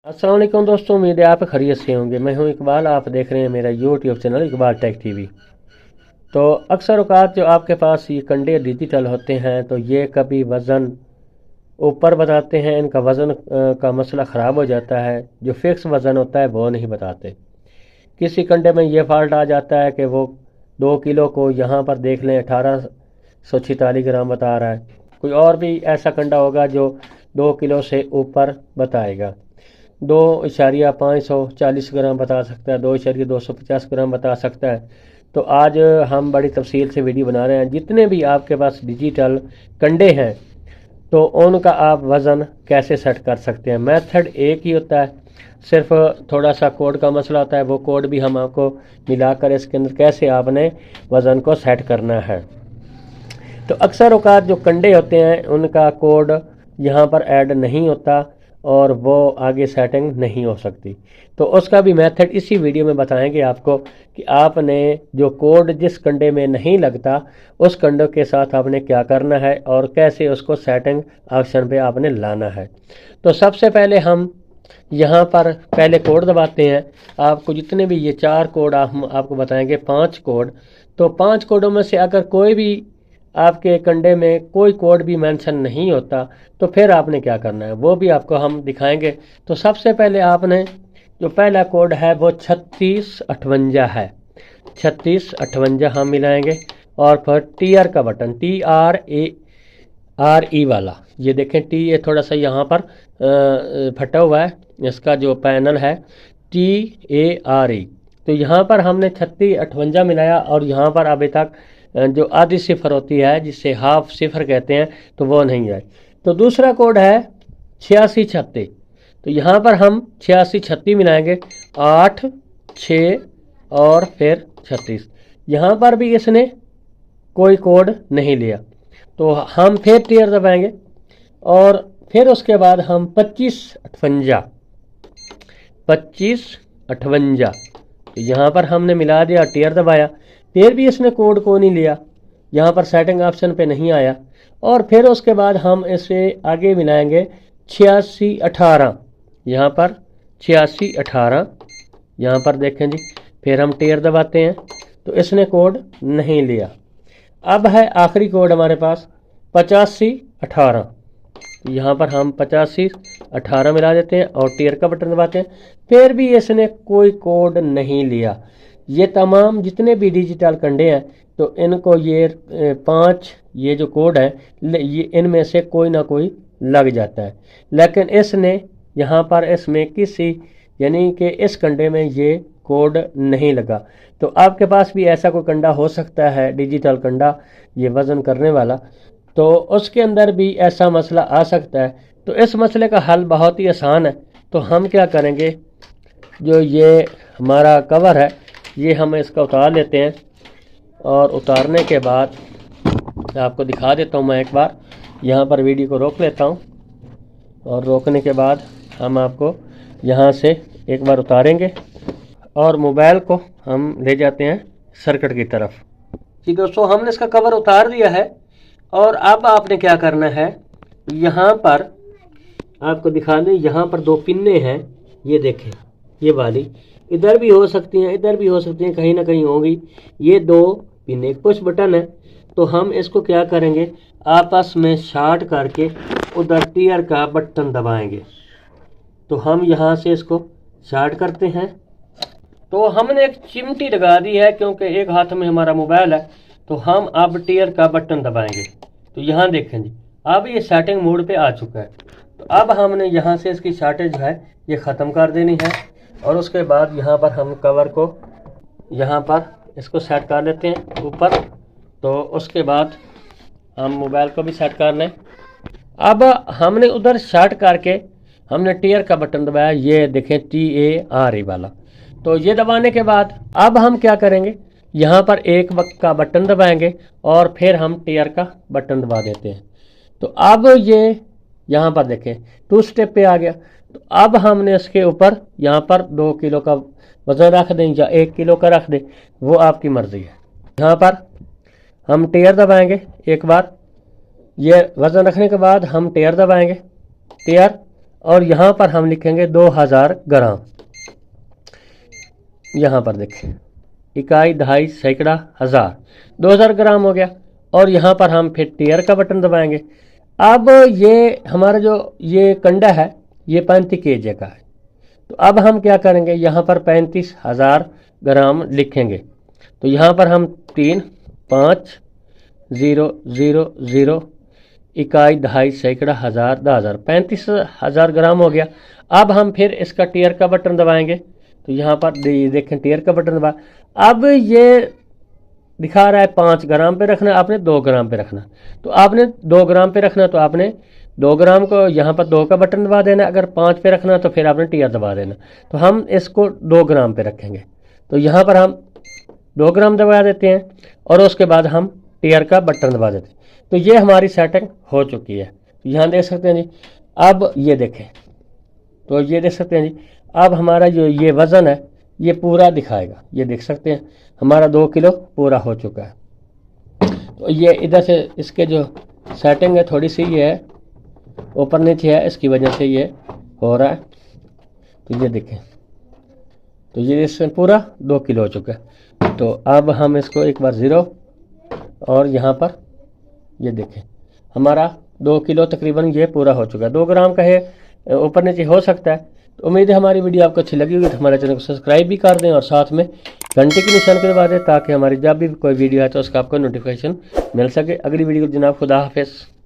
अस्सलाम वालेकुम दोस्तों, उम्मीद है आप खैरियत से होंगे। मैं हूं इकबाल, आप देख रहे हैं मेरा YouTube channel Iqbal tech TV. तो अक्सर औकात जो आपके पास ये कंडे डिजिटल होते हैं तो ये कभी वज़न ऊपर बताते हैं, इनका वज़न का मसला ख़राब हो जाता है। जो फिक्स वज़न होता है वो नहीं बताते। किसी कंडे में ये फॉल्ट आ जाता है कि वो 2 किलो को यहाँ पर देख लें 1846 ग्राम बता रहा है। कोई और भी ऐसा कंडा होगा जो 2 किलो से ऊपर बताएगा। 2.540 ग्राम बता सकता है, 2.250 ग्राम बता सकता है। तो आज हम बड़ी तफसील से वीडियो बना रहे हैं। जितने भी आपके पास डिजिटल कंडे हैं तो उनका आप वज़न कैसे सेट कर सकते हैं। मेथड एक ही होता है, सिर्फ थोड़ा सा कोड का मसला होता है। वो कोड भी हम आपको मिलाकर इसके अंदर कैसे आपने वज़न को सेट करना है। तो अक्सर औकात जो कंडे होते हैं उनका कोड यहाँ पर ऐड नहीं होता और वो आगे सेटिंग नहीं हो सकती। तो उसका भी मेथड इसी वीडियो में बताएंगे आपको कि आपने जो कोड जिस कंडे में नहीं लगता उस कंडे के साथ आपने क्या करना है और कैसे उसको सेटिंग ऑप्शन पे आपने लाना है। तो सबसे पहले हम यहाँ पर पहले कोड दबाते हैं। आपको जितने भी ये 4 कोड हम आपको बताएंगे, 5 कोड। तो 5 कोडों में से अगर कोई भी आपके कंडे में कोई कोड भी मेंशन नहीं होता तो फिर आपने क्या करना है वो भी आपको हम दिखाएंगे। तो सबसे पहले आपने जो पहला कोड है वो 3658 है। 3658 हम मिलाएंगे और फिर टीआर का बटन, TRARE वाला, ये देखें टी ये थोड़ा सा यहाँ पर फटा हुआ है, इसका जो पैनल है TARE। तो यहाँ पर हमने 3658 मिलाया और यहाँ पर अभी तक जो आधी सिफर होती है जिसे हाफ सिफर कहते हैं तो वो नहीं है। तो दूसरा कोड है 8636। तो यहाँ पर हम 8636 मिलाएंगे, 8 6 और फिर 36। यहाँ पर भी इसने कोई कोड नहीं लिया। तो हम फिर टीयर दबाएंगे और फिर उसके बाद हम 2558 तो यहाँ पर हमने मिला दिया, टीयर दबाया, फिर भी इसने कोड को नहीं लिया, यहाँ पर सेटिंग ऑप्शन पे नहीं आया। और फिर उसके बाद हम इसे आगे मिलाएंगे 8618, यहाँ पर 8618, यहाँ पर देखें जी। फिर हम टीयर दबाते हैं तो इसने कोड नहीं लिया। अब है आखिरी कोड हमारे पास 8518। यहाँ पर हम 8518 मिला देते हैं और टीयर का बटन दबाते हैं, फिर भी इसने कोई कोड नहीं लिया। ये तमाम जितने भी डिजिटल कंडे हैं तो इनको ये 5 ये जो कोड है ये इनमें से कोई ना कोई लग जाता है, लेकिन इसने यहाँ पर इसमें किसी यानी कि इस कंडे में ये कोड नहीं लगा। तो आपके पास भी ऐसा कोई कंडा हो सकता है डिजिटल कंडा ये वज़न करने वाला, तो उसके अंदर भी ऐसा मसला आ सकता है। तो इस मसले का हल बहुत ही आसान है। तो हम क्या करेंगे, जो ये हमारा कवर है ये हम इसका उतार लेते हैं और उतारने के बाद आपको दिखा देता हूँ। मैं एक बार यहाँ पर वीडियो को रोक लेता हूँ और रोकने के बाद हम आपको यहाँ से एक बार उतारेंगे और मोबाइल को हम ले जाते हैं सर्किट की तरफ। जी दोस्तों, हमने इसका कवर उतार दिया है और अब आपने क्या करना है, यहाँ पर आपको दिखा दें, यहाँ पर 2 पिन्ने हैं, ये देखें, ये वाली इधर भी हो सकती हैं, इधर भी हो सकती हैं, कहीं ना कहीं होंगी। ये 2 पिन्ने, एक पुश बटन है। तो हम इसको क्या करेंगे, आपस में शॉर्ट करके उधर टीयर का बटन दबाएंगे। तो हम यहाँ से इसको शॉर्ट करते हैं। तो हमने एक चिमटी लगा दी है क्योंकि एक हाथ में हमारा मोबाइल है। तो हम अब टीयर का बटन दबाएंगे। तो यहाँ देखें जी, अब ये सेटिंग मोड पे आ चुका है। तो अब हमने यहाँ से इसकी शॉर्टेज है ये ख़त्म कर देनी है और उसके बाद यहाँ पर हम कवर को यहाँ पर इसको सेट कर लेते हैं ऊपर। तो उसके बाद हम मोबाइल को भी सेट कर लें। अब हमने उधर शॉर्ट करके हमने टीयर का बटन दबाया, ये देखें TARE वाला। तो ये दबाने के बाद अब हम क्या करेंगे, यहाँ पर एक वक्त का बटन दबाएंगे और फिर हम टीयर का बटन दबा देते हैं। तो अब ये यहाँ पर देखें 2 स्टेप पे आ गया। तो अब हमने इसके ऊपर यहाँ पर 2 किलो का वज़न रख दें या 1 किलो का रख दें, वो आपकी मर्ज़ी है। यहाँ पर हम टीयर दबाएंगे एक बार, ये वज़न रखने के बाद हम टीयर दबाएंगे, टीयर, और यहाँ पर हम लिखेंगे 2000 ग्राम। यहाँ पर देखें, इकाई, दहाई, सैकड़ा, हज़ार, 2000 ग्राम हो गया। और यहाँ पर हम फिर टीयर का बटन दबाएंगे। अब ये हमारा जो ये कंडा है ये 35 kg का है, तो अब हम क्या करेंगे, यहाँ पर 35,000 ग्राम लिखेंगे। तो यहाँ पर हम 3, 5, 0, 0, 0, इकाई, दहाई, सैकड़ा, हज़ार, 10,000, 35,000 ग्राम हो गया। अब हम फिर इसका टीयर का बटन दबाएंगे। तो यहाँ पर देखें टीयर का बटन दबा, अब ये दिखा रहा है 5 ग्राम पे रखना, आपने 2 ग्राम पे रखना। तो आपने 2 ग्राम पे रखना, तो आपने 2 ग्राम को यहाँ पर 2 का बटन दबा देना। अगर 5 पे रखना तो फिर आपने टीयर दबा देना। तो हम इसको 2 ग्राम पे रखेंगे। तो यहाँ पर हम 2 ग्राम दबा देते हैं और उसके बाद हम टीयर का बटन दबा देते हैं। तो ये हमारी सेटिंग हो चुकी है। तो यहाँ देख सकते हैं जी। अब ये देखें, तो ये देख सकते हैं जी, अब हमारा जो ये वज़न है ये पूरा दिखाएगा। ये देख सकते हैं हमारा 2 किलो पूरा हो चुका है। तो ये इधर से इसके जो सेटिंग है थोड़ी सी ये है ऊपर नीचे है, इसकी वजह से ये हो रहा है। तो ये देखें, तो ये इसमें पूरा 2 किलो हो चुका है। तो अब हम इसको एक बार 0 और यहाँ पर ये देखें हमारा 2 किलो तकरीबन ये पूरा हो चुका है। 2 ग्राम का है, ऊपर नीचे हो सकता है। तो उम्मीद है हमारी वीडियो आपको अच्छी लगी होगी। तो हमारे चैनल को सब्सक्राइब भी कर दें और साथ में घंटे के निशान को दबा दें, ताकि हमारी जब भी कोई वीडियो आए तो उसका आपको नोटिफिकेशन मिल सके। अगली वीडियो को जनाब खुदा हाफिज़।